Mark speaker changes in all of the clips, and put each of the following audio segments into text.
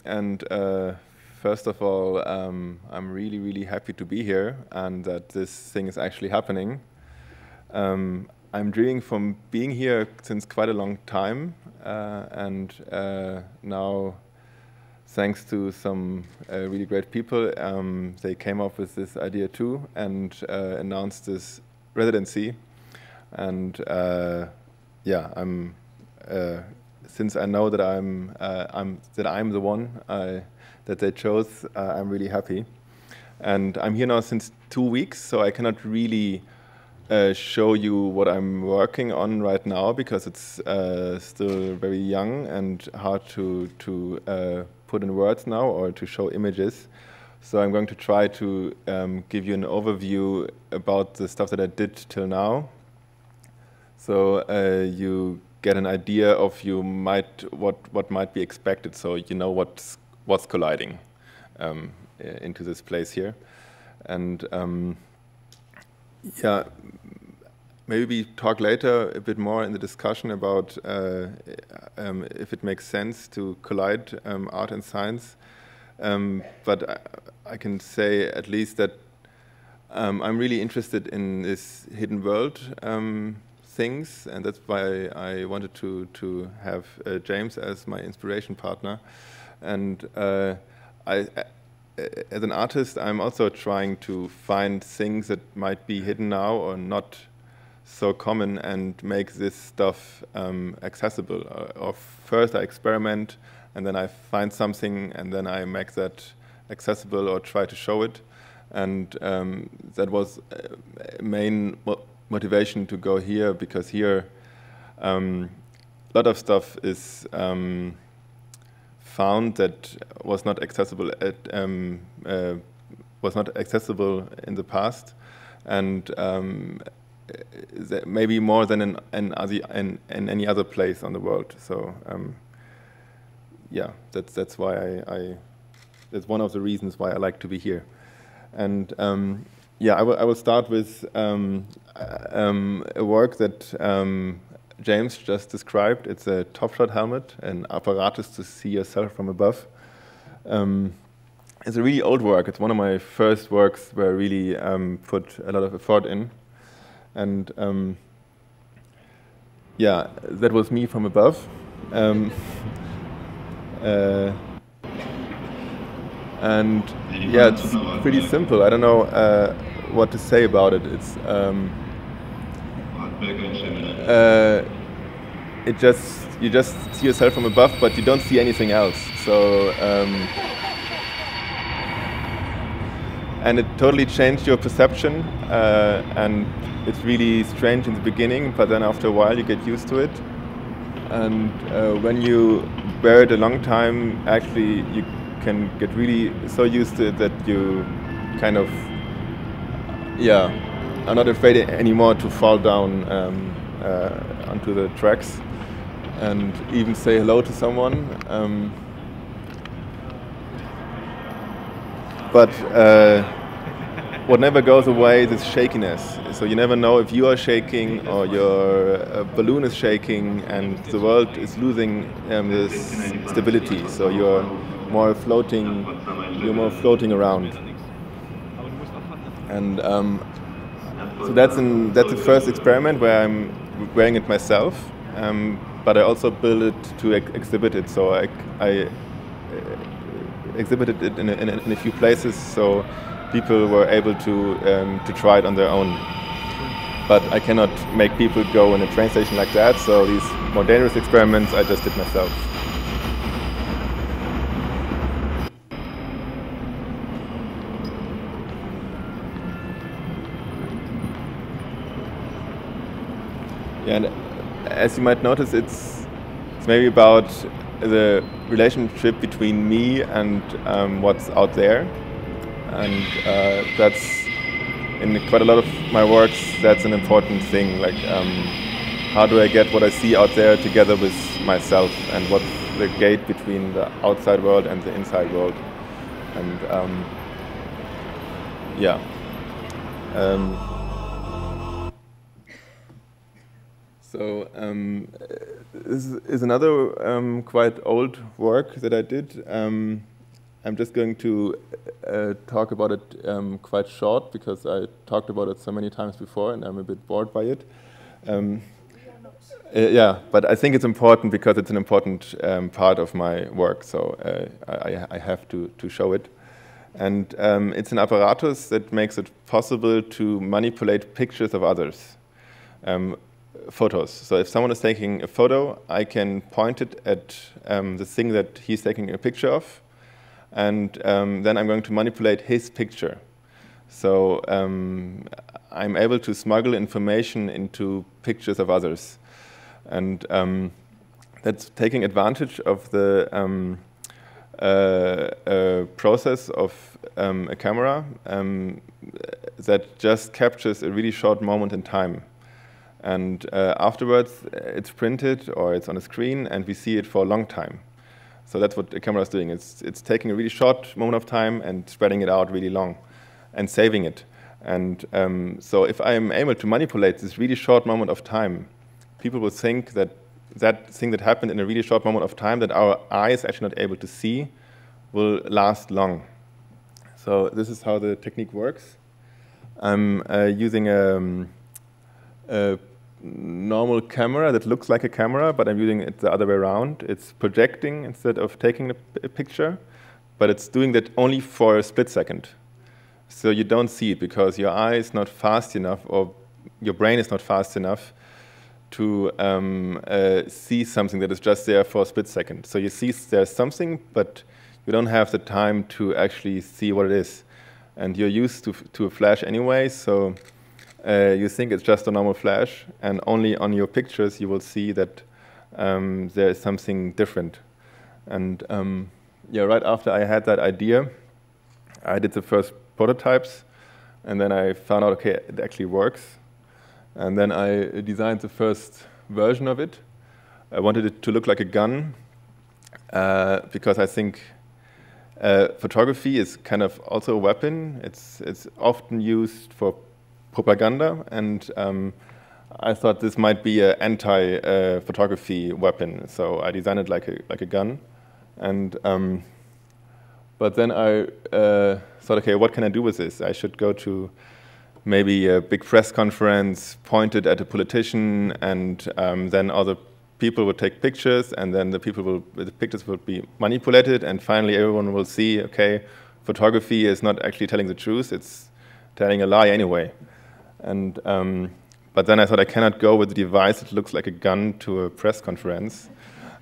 Speaker 1: and first of all, I'm really, really happy to be here and that this thing is actually happening. I'm dreaming from being here since quite a long time, and now, thanks to some really great people, they came up with this idea too and announced this residency. And yeah, since I know that I'm the one that they chose, I'm really happy. And I'm here now since 2 weeks, so I cannot really show you what I'm working on right now because it's still very young and hard to put in words now or to show images. So I'm going to try to give you an overview about the stuff that I did till now. So you get an idea of what might be expected, so you know what's colliding into this place here. And yeah, maybe talk later a bit more in the discussion about if it makes sense to collide art and science. But I can say at least that I'm really interested in this hidden world things, and that's why I wanted to have James as my inspiration partner. And as an artist, I'm also trying to find things that might be hidden now or not so common and make this stuff accessible. Or first I experiment, and then I find something, and then I make that accessible or try to show it. And that was main motivation to go here, because here a lot of stuff is found that was not accessible in the past, and maybe more than in any other place on the world. So yeah, that's why that's one of the reasons why I like to be here. And yeah, I will start with a work that James just described. It's a top shot helmet, an apparatus to see yourself from above. It's a really old work. It's one of my first works where I really put a lot of effort in. And yeah, that was me from above. And yeah, it's pretty simple. I don't know what to say about it. It's you just see yourself from above, but you don't see anything else. So and it totally changed your perception, and it's really strange in the beginning, but then after a while you get used to it. And when you wear it a long time, actually you can get really so used to it that you kind of, yeah, are not afraid anymore to fall down onto the tracks and even say hello to someone. But what never goes away is shakiness. So you never know if you are shaking or your balloon is shaking, and the world is losing this stability. So you're more floating around. And so that's the first experiment where I'm wearing it myself, but I also built it to exhibit it. So I exhibited it in a few places, so people were able to try it on their own. But I cannot make people go in a train station like that, so these more dangerous experiments I just did myself. Yeah, and as you might notice, it's maybe about the relationship between me and what's out there. And that's, in quite a lot of my works, that's an important thing. Like, how do I get what I see out there together with myself, and what's the gate between the outside world and the inside world? And yeah. So this is another quite old work that I did. I'm just going to talk about it quite short because I talked about it so many times before and I'm a bit bored by it. Yeah, but I think it's important because it's an important part of my work, so I have to show it. And it's an apparatus that makes it possible to manipulate pictures of others, photos. So if someone is taking a photo, I can point it at the thing that he's taking a picture of, and then I'm going to manipulate his picture. So I'm able to smuggle information into pictures of others. And that's taking advantage of the process of a camera that just captures a really short moment in time. And afterwards, it's printed or it's on a screen, and we see it for a long time. So that's what the camera is doing. It's taking a really short moment of time and spreading it out really long and saving it. And so if I am able to manipulate this really short moment of time, people will think that that thing that happened in a really short moment of time that our eye is actually not able to see will last long. So this is how the technique works. I'm using a normal camera that looks like a camera, but I'm using it the other way around. It's projecting instead of taking a picture, but it's doing that only for a split second. So you don't see it because your eye is not fast enough or your brain is not fast enough to see something that is just there for a split second. So you see there's something, but you don't have the time to actually see what it is. And you're used to a flash anyway, so you think it's just a normal flash, and only on your pictures you will see that there is something different. And yeah, right after I had that idea, I did the first prototypes, and then I found out, okay, it actually works. And then I designed the first version of it. I wanted it to look like a gun because I think photography is kind of also a weapon. It's often used for propaganda, and I thought this might be an anti-photography weapon. So I designed it like a gun. And but then I thought, okay, what can I do with this? I should go to maybe a big press conference, pointed at a politician, and then other people would take pictures, and then the pictures will be manipulated, and finally everyone will see, okay, photography is not actually telling the truth, it's telling a lie anyway. And but then I thought I cannot go with a device that looks like a gun to a press conference.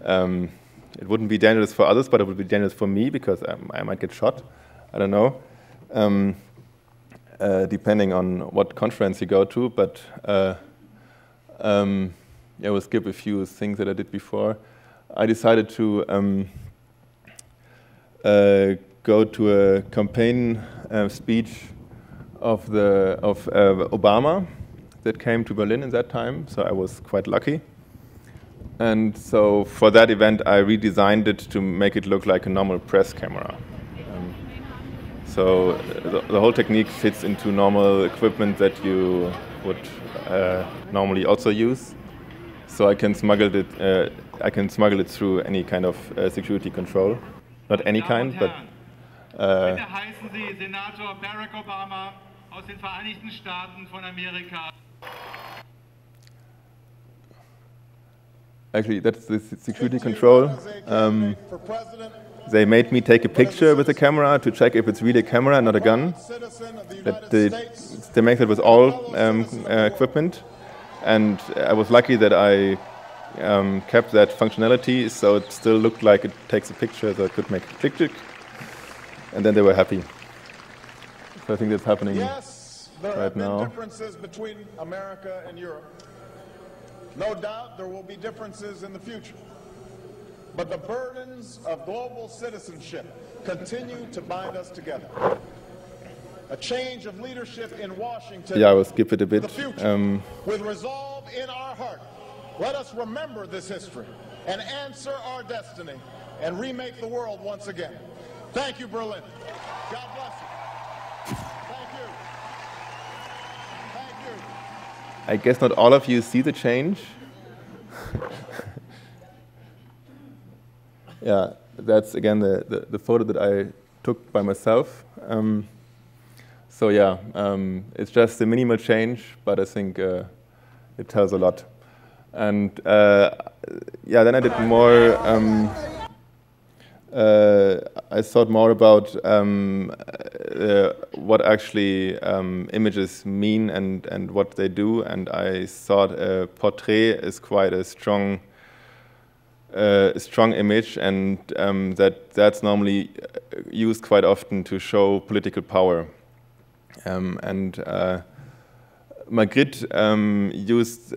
Speaker 1: It wouldn't be dangerous for others, but it would be dangerous for me because I might get shot. I don't know. Depending on what conference you go to, but yeah, we'll skip a few things that I did before. I decided to go to a campaign speech of Obama that came to Berlin in that time, so I was quite lucky. And so for that event, I redesigned it to make it look like a normal press camera. So the whole technique fits into normal equipment that you would normally also use. So I can smuggle it. I can smuggle it through any kind of security control, not any kind, but.
Speaker 2: Bitte heißen Sie Senator Barack Obama aus den Vereinigten Staaten von Amerika.
Speaker 1: Actually, that's the security control. They made me take a picture with the camera to check if it's really a camera, not a gun. They make that with all equipment. And I was lucky that I kept that functionality, so it still looked like it takes a picture, so I could make a click, and then they were happy. So I think that's happening right now.
Speaker 3: Differences between America and Europe. No doubt there will be differences in the future. But the burdens of global citizenship continue to bind us together. A change of leadership in Washington.
Speaker 1: Yeah, I will skip it a bit.
Speaker 3: With resolve in our heart, let us remember this history and answer our destiny and remake the world once again. Thank you, Berlin. God bless you. Thank you. Thank you.
Speaker 1: I guess not all of you see the change. yeah, that's again the photo that I took by myself. So yeah, it's just a minimal change, but I think it tells a lot. And yeah, then I did more. I thought more about what actually images mean and what they do, and I thought a portrait is quite a strong image, and that's normally used quite often to show political power. And Magritte used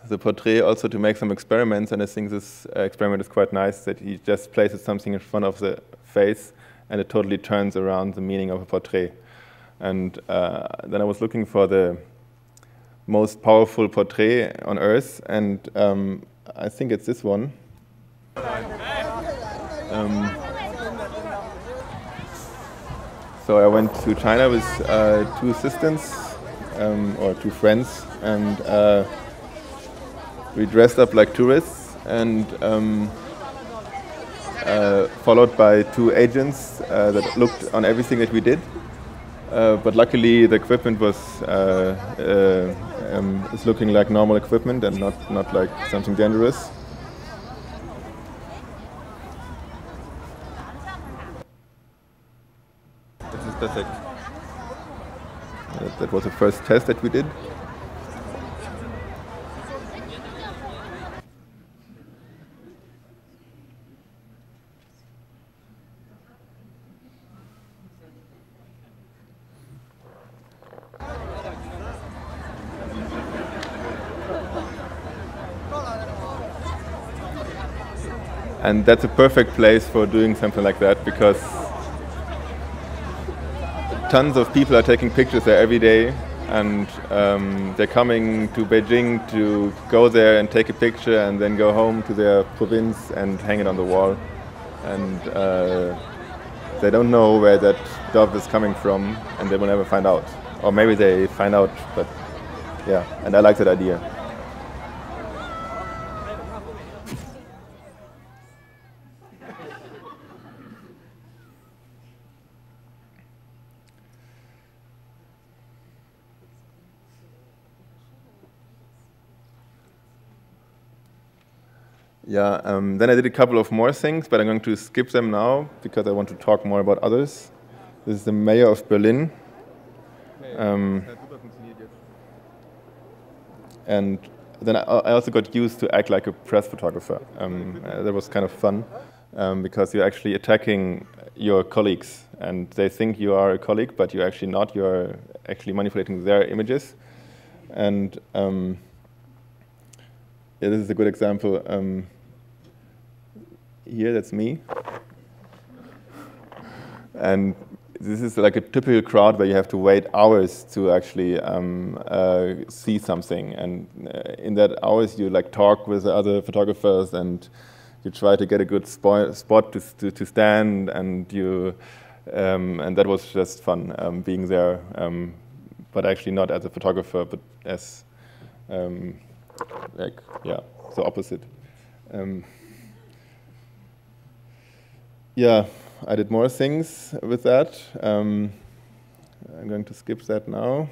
Speaker 1: the portrait also to make some experiments, and I think this experiment is quite nice, that he just places something in front of the face and it totally turns around the meaning of a portrait. And then I was looking for the most powerful portrait on Earth, and I think it's this one. So I went to China with two assistants, or two friends, and we dressed up like tourists, and followed by two agents that looked on everything that we did. But luckily, the equipment was is looking like normal equipment and not like something dangerous. This is perfect. That was the first test that we did. And that's a perfect place for doing something like that, because tons of people are taking pictures there every day, and they're coming to Beijing to go there and take a picture and then go home to their province and hang it on the wall. And they don't know where that dove is coming from, and they will never find out. Or maybe they find out, but yeah, and I like that idea. Yeah, then I did a couple of more things, but I'm going to skip them now because I want to talk more about others. This is the mayor of Berlin. And then I also got used to act like a press photographer. That was kind of fun because you're actually attacking your colleagues, and they think you are a colleague, but you're actually not. You're actually manipulating their images. And yeah, this is a good example. Here, that's me. And this is like a typical crowd where you have to wait hours to actually see something. And in that hours, you like talk with the other photographers, and you try to get a good spot to stand. And and that was just fun being there, but actually not as a photographer, but as like, yeah, the opposite. Yeah, I did more things with that. I'm going to skip that now.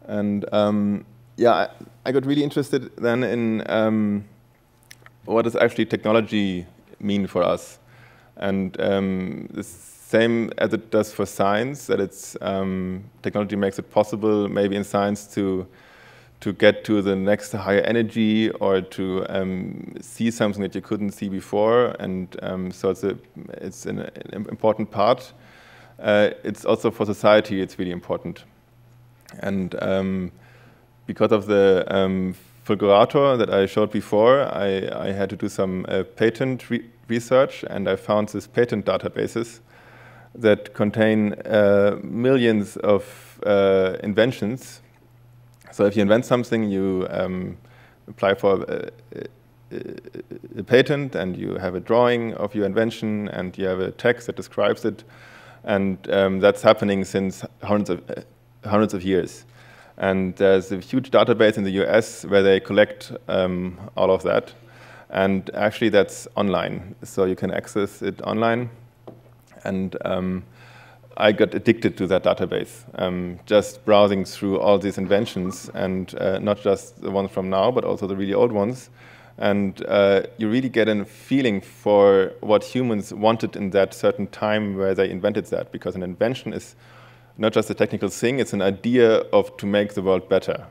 Speaker 1: And yeah, I got really interested then in what does actually technology mean for us. And the same as it does for science, that it's technology makes it possible maybe in science to get to the next higher energy, or to see something that you couldn't see before, and so it's an important part. It's also for society, it's really important. And because of the fulgurator that I showed before, I had to do some patent research, and I found these patent databases that contain millions of inventions. So if you invent something, you apply for a patent, and you have a drawing of your invention, and you have a text that describes it, and that's happening since hundreds of years. And there's a huge database in the US where they collect all of that, And actually, that's online, so you can access it online. And I got addicted to that database, just browsing through all these inventions, and not just the ones from now, but also the really old ones. And you really get a feeling for what humans wanted in that certain time where they invented that, because an invention is not just a technical thing, it's an idea of to make the world better,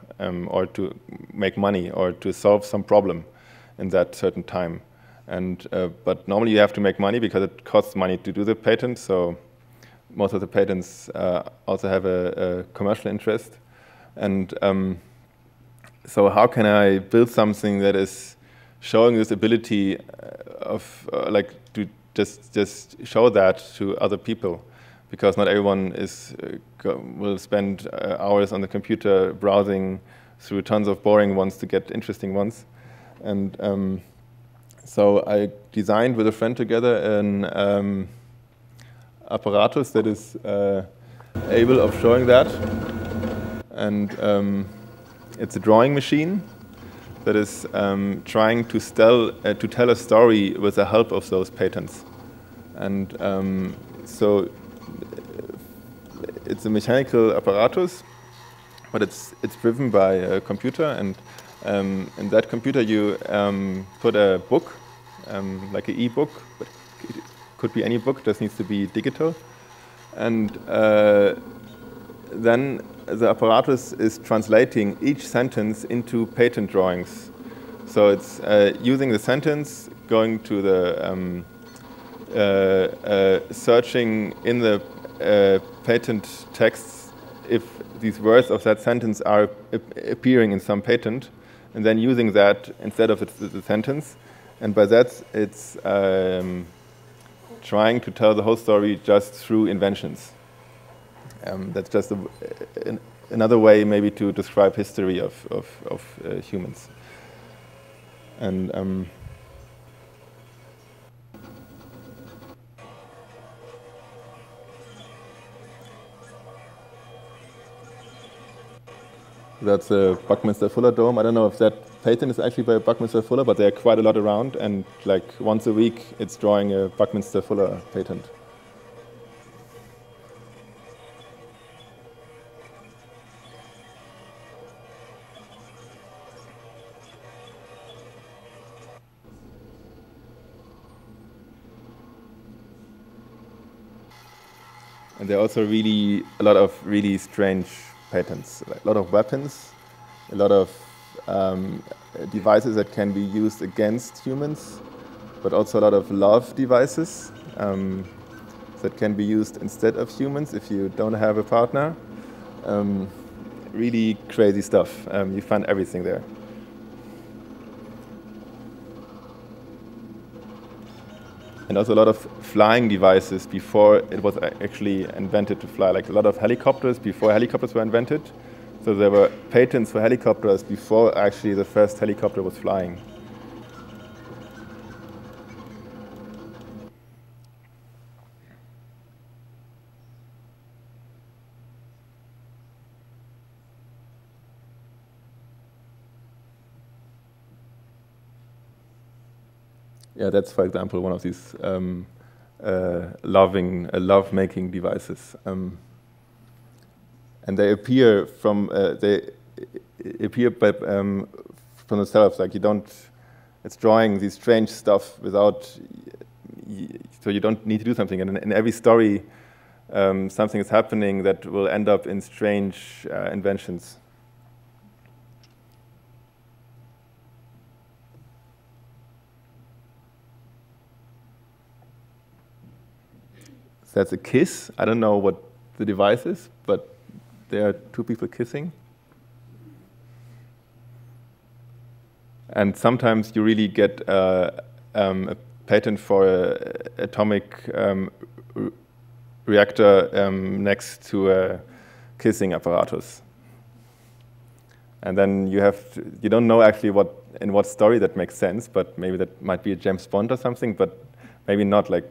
Speaker 1: or to make money, or to solve some problem in that certain time. And but normally you have to make money because it costs money to do the patent, so most of the patents also have a commercial interest. And so how can I build something that is showing this ability of like to just show that to other people? Because not everyone will spend hours on the computer browsing through tons of boring ones to get interesting ones. And so I designed with a friend together an apparatus that is able of showing that. And it's a drawing machine that is trying to tell a story with the help of those patents. And so it's a mechanical apparatus, but it's driven by a computer, and in that computer you put a book, like an e-book, but it could be any book, just needs to be digital. And then the apparatus is translating each sentence into patent drawings. So it's using the sentence, going to the searching in the patent texts if these words of that sentence are appearing in some patent, and then using that instead of the sentence. And by that, it's trying to tell the whole story just through inventions. That's just another way maybe to describe history of humans. And that's a Buckminster Fuller dome. I don't know if that patent is actually by Buckminster Fuller, but there are quite a lot around, and like once a week it's drawing a Buckminster Fuller patent. And there are also really a lot of really strange patents, like a lot of weapons, a lot of devices that can be used against humans, but also a lot of love devices that can be used instead of humans if you don't have a partner. Really crazy stuff. You find everything there. And also a lot of flying devices before it was actually invented to fly, like a lot of helicopters before helicopters were invented. So there were patents for helicopters before actually the first helicopter was flying. Yeah, that's, for example, one of these love-making devices, and they appear from themselves. Like you don't, it's drawing these strange stuff without, so you don't need to do something. And in every story, something is happening that will end up in strange inventions. That's a kiss. I don't know what the device is, but there are two people kissing. And sometimes you really get a patent for an atomic reactor next to a kissing apparatus. And then you don't know actually in what story that makes sense, but maybe that might be a James Bond or something, but maybe not. Like,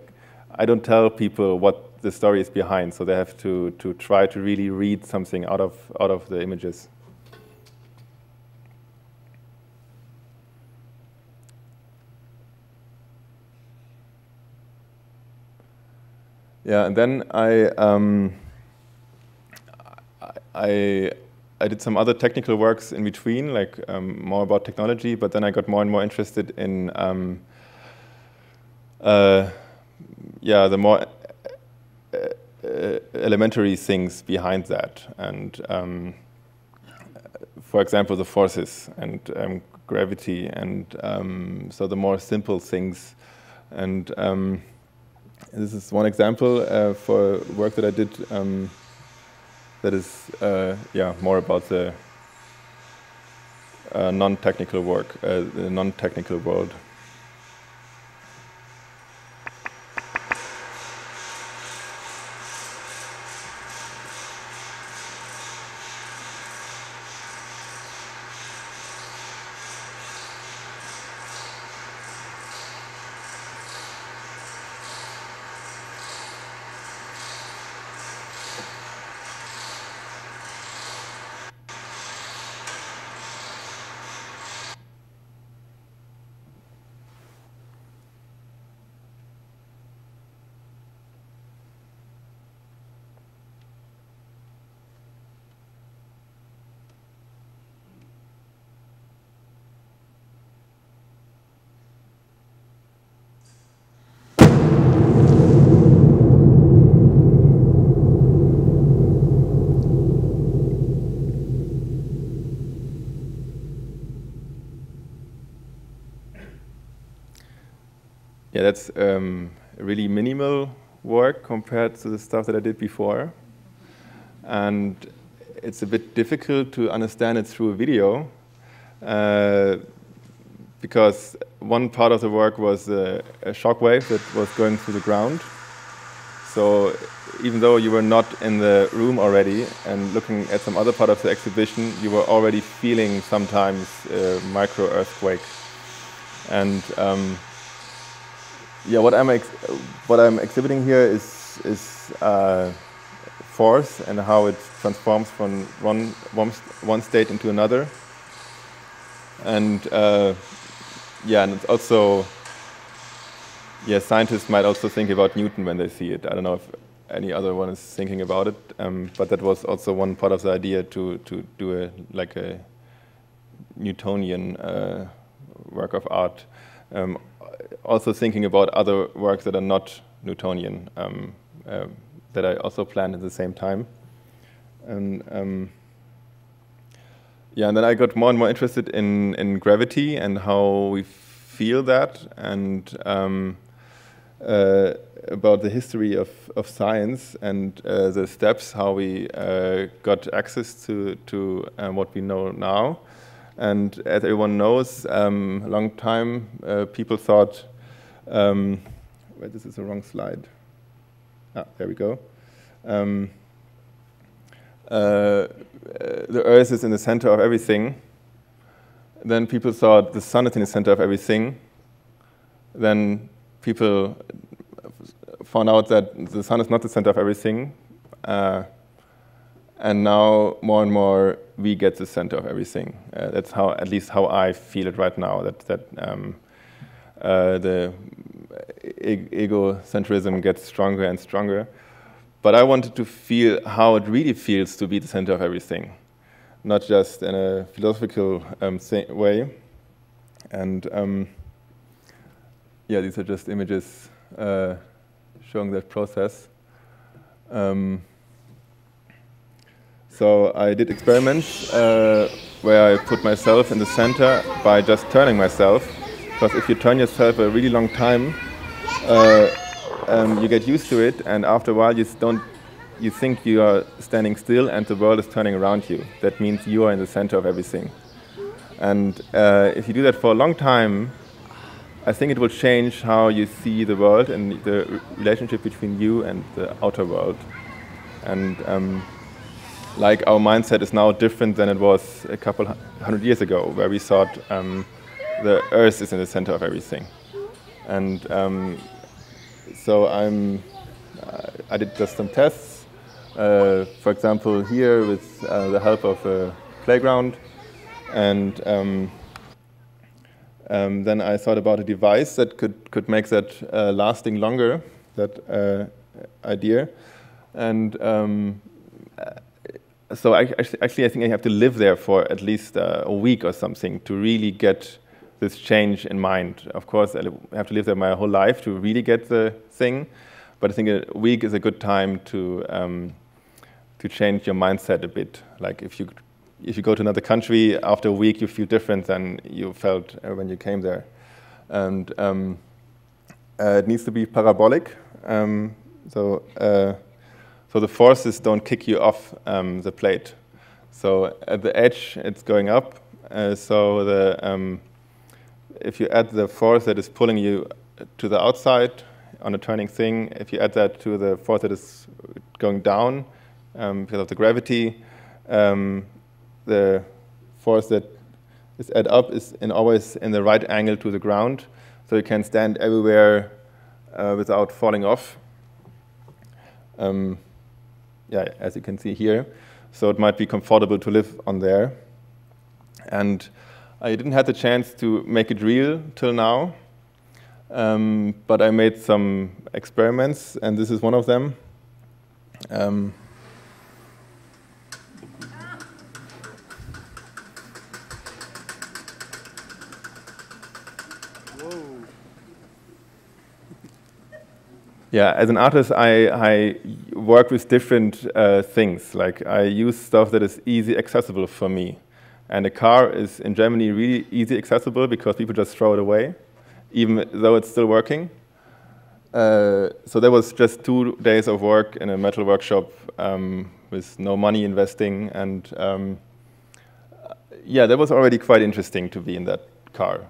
Speaker 1: I don't tell people what the story is behind, so they have to try to really read something out of the images. Yeah, and then I did some other technical works in between, like more about technology, but then I got more and more interested in the more elementary things behind that, and for example, the forces and gravity, and so the more simple things. And this is one example for work that I did that is more about the non-technical work, the non-technical world. Yeah, that's really minimal work compared to the stuff that I did before. And it's a bit difficult to understand it through a video because one part of the work was a shock wave that was going through the ground. So even though you were not in the room already and looking at some other part of the exhibition, you were already feeling sometimes a micro-earthquake. And yeah, what I'm exhibiting here is force and how it transforms from one state into another. And and it's also, scientists might also think about Newton when they see it. I don't know if any other one is thinking about it, but that was also one part of the idea to do a Newtonian work of art. Also thinking about other works that are not Newtonian, that I also planned at the same time. And and then I got more and more interested in gravity and how we feel that, and about the history of science and the steps, how we got access to what we know now. And as everyone knows, a long time people thought, wait, this is the wrong slide. There we go. The Earth is in the center of everything. Then people thought the sun is in the center of everything. Then people found out that the sun is not the center of everything. And now more and more we get the center of everything. That's how, at least how I feel it right now, that the egocentrism gets stronger and stronger. But I wanted to feel how it really feels to be the center of everything, not just in a philosophical way. And these are just images showing that process. So I did experiments where I put myself in the center by just turning myself. Because if you turn yourself a really long time, you get used to it, and after a while you think you are standing still and the world is turning around you. That means you are in the center of everything. And if you do that for a long time, I think it will change how you see the world and the relationship between you and the outer world. And like our mindset is now different than it was a couple hundred years ago, where we thought the Earth is in the center of everything. And so I did just some tests. For example, here with the help of a playground, and then I thought about a device that could make that lasting longer. That idea. And so actually, I think I have to live there for at least a week or something to really get this change in mind. Of course, I have to live there my whole life to really get the thing, but I think a week is a good time to change your mindset a bit. Like if you go to another country, after a week you feel different than you felt when you came there. And it needs to be parabolic. So the forces don't kick you off the plate. So at the edge, it's going up. So if you add the force that is pulling you to the outside on a turning thing, if you add that to the force that is going down because of the gravity, the force that is add up is always in the right angle to the ground, so you can stand everywhere without falling off. Yeah, as you can see here. So it might be comfortable to live on there. And I didn't have the chance to make it real till now, but I made some experiments, and this is one of them. Yeah, as an artist, I work with different things. Like I use stuff that is easy accessible for me. And a car is in Germany really easy accessible because people just throw it away, even though it's still working. So there was just 2 days of work in a metal workshop with no money investing. And yeah, that was already quite interesting to be in that car.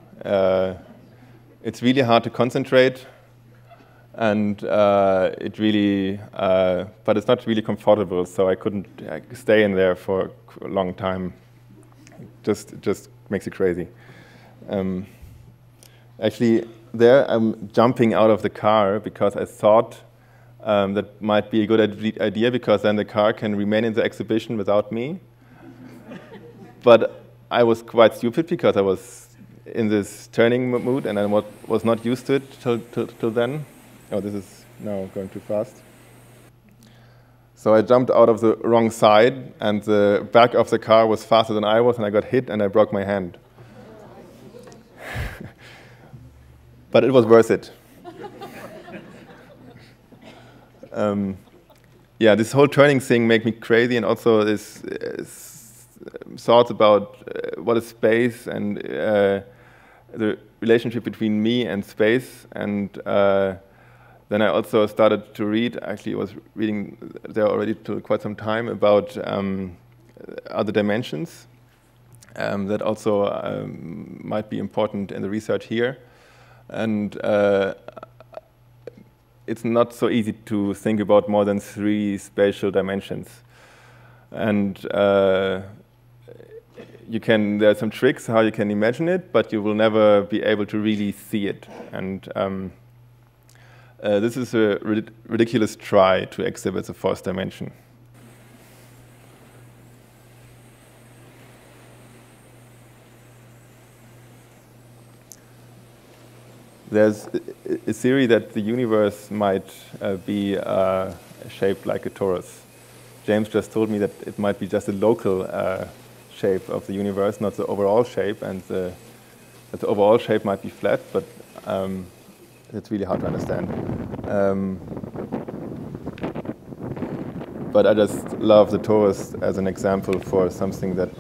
Speaker 1: It's really hard to concentrate. And it really, but it's not really comfortable, so I couldn't stay in there for a long time. It just makes you crazy. Actually, there I'm jumping out of the car because I thought that might be a good idea because then the car can remain in the exhibition without me. But I was quite stupid because I was in this turning mood and I was not used to it till then. Oh, this is now going too fast. So I jumped out of the wrong side, and the back of the car was faster than I was, and I got hit, and I broke my hand. But it was worth it. Yeah, this whole turning thing made me crazy, and also this thoughts about what is space and the relationship between me and space, and then I also started to read. Actually, I was reading there already for quite some time about other dimensions that also might be important in the research here. And it's not so easy to think about more than 3 spatial dimensions. And there are some tricks how you can imagine it, but you will never be able to really see it. And this is a ridiculous try to exhibit the 4th dimension. There's a theory that the universe might be shaped like a torus. James just told me that it might be just a local shape of the universe, not the overall shape, and that the overall shape might be flat, but it's really hard to understand. But I just love the torus as an example for something that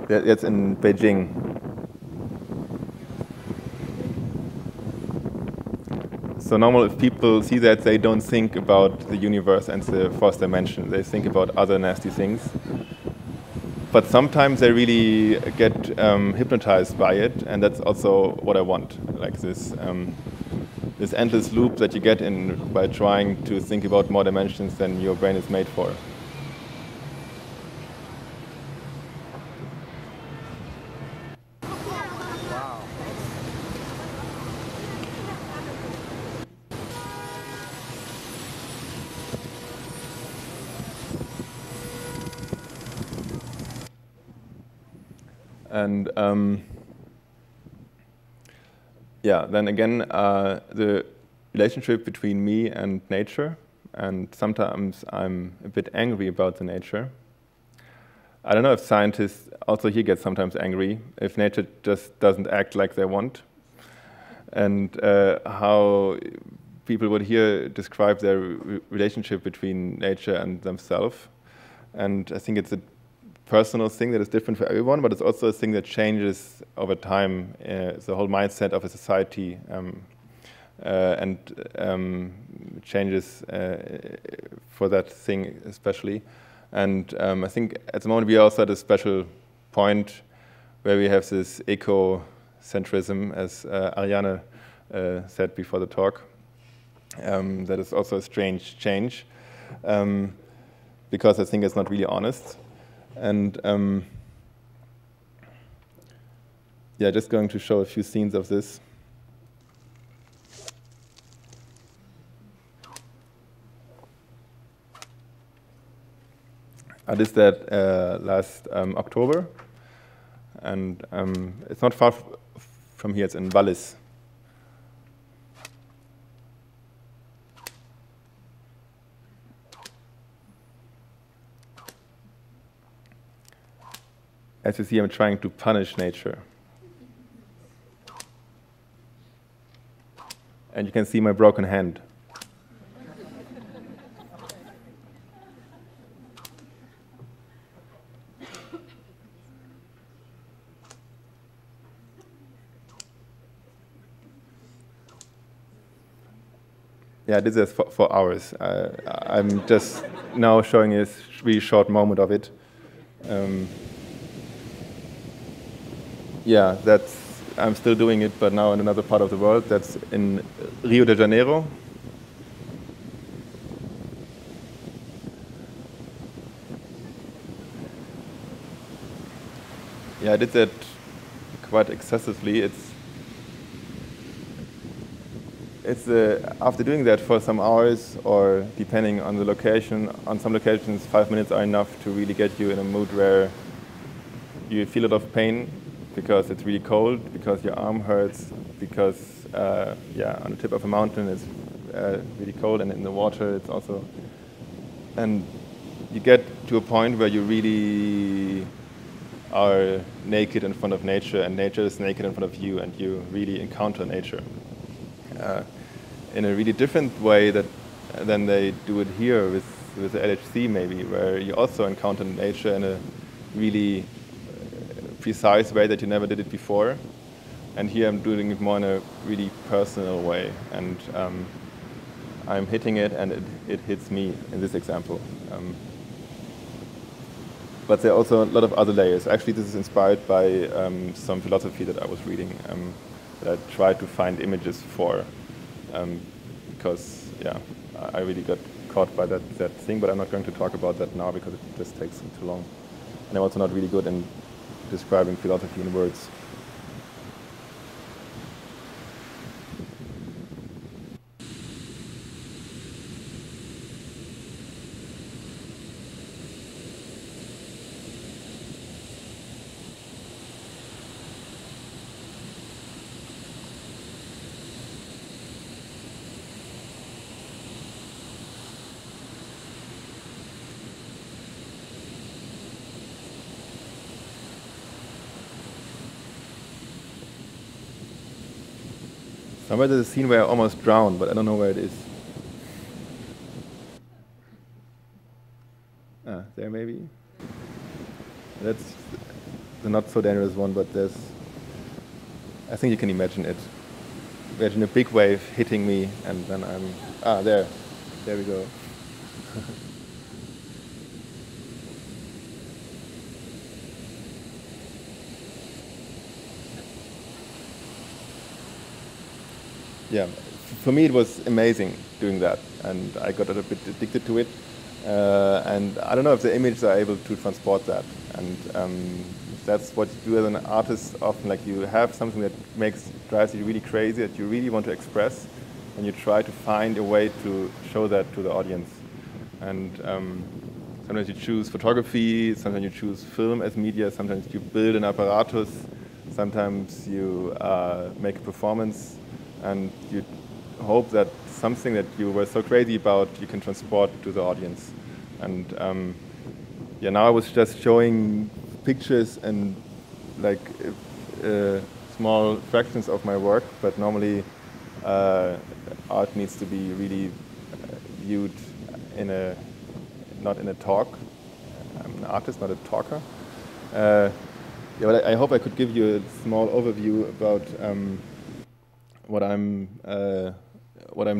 Speaker 1: that's in Beijing. So normally if people see that, they don't think about the universe and the 4th dimension. They think about other nasty things. But sometimes they really get hypnotized by it, and that's also what I want. Like this endless loop that you get in by trying to think about more dimensions than your brain is made for. And yeah, then again, the relationship between me and nature, and sometimes I'm a bit angry about the nature. I don't know if scientists also here get sometimes angry if nature just doesn't act like they want, and how people would here describe their relationship between nature and themselves. And I think it's a personal thing that is different for everyone, but it's also a thing that changes over time. The whole mindset of a society and changes for that thing especially. And I think at the moment we are also at a special point where we have this ecocentrism, as Ariane said before the talk. That is also a strange change, because I think it's not really honest. And yeah, just going to show a few scenes of this. I did that last October, and it's not far from here. It's in Wallis. As you see, I'm trying to punish nature. And you can see my broken hand. Yeah, I did this for hours. I'm just now showing a really short moment of it. Yeah, I'm still doing it, but now in another part of the world. That's in Rio de Janeiro. Yeah, I did that quite excessively. It's after doing that for some hours, or depending on the location, on some locations 5 minutes are enough to really get you in a mood where you feel a lot of pain, because it's really cold, because your arm hurts, because yeah, on the tip of a mountain it's really cold, and in the water it's also, and you get to a point where you really are naked in front of nature, and nature is naked in front of you, and you really encounter nature in a really different way than they do it here with the LHC maybe, where you also encounter nature in a really precise way that you never did it before. And here I'm doing it more in a really personal way, and I'm hitting it, and it hits me in this example. But there are also a lot of other layers. Actually, this is inspired by some philosophy that I was reading, that I tried to find images for, because yeah, I really got caught by that thing, but I'm not going to talk about that now because it just takes too long. And I'm also not really good in describing philosophy in words. Somewhere there's a scene where I almost drowned, but I don't know where it is. Ah, there maybe? That's the not so dangerous one, but there's, I think you can imagine it. Imagine a big wave hitting me, and then I'm, there we go. Yeah, for me it was amazing doing that, and I got a bit addicted to it. And I don't know if the images are able to transport that. And that's what you do as an artist often. Like, you have something that drives you really crazy, that you really want to express, and you try to find a way to show that to the audience. And sometimes you choose photography, sometimes you choose film as media, sometimes you build an apparatus, sometimes you make a performance and you hope that something that you were so crazy about you can transport to the audience. And yeah, now I was just showing pictures and like small fractions of my work, but normally art needs to be really viewed in not in a talk. I'm an artist, not a talker. Yeah, but I hope I could give you a small overview about what I'm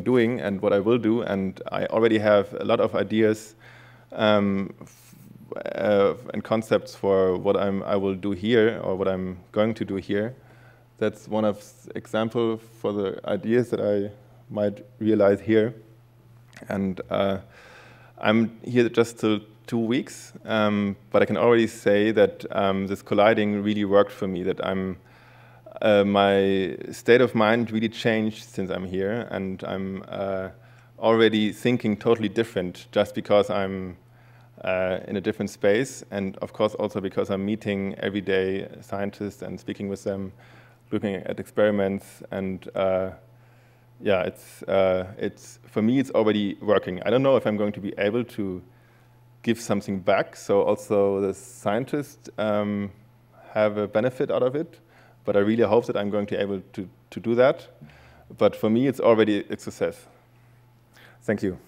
Speaker 1: doing and what I will do. And I already have a lot of ideas and concepts for what I will do here or what I'm going to do here. That's one of the examples for the ideas that I might realize here. And I'm here just till 2 weeks, but I can already say that this colliding really worked for me, that my state of mind really changed since I'm here, and I'm already thinking totally different just because I'm in a different space, and of course also because I'm meeting everyday scientists and speaking with them, looking at experiments, and yeah, it's for me it's already working. I don't know if I'm going to be able to give something back, so also the scientists have a benefit out of it, but I really hope that I'm going to be able to do that. But for me, it's already a success. Thank you.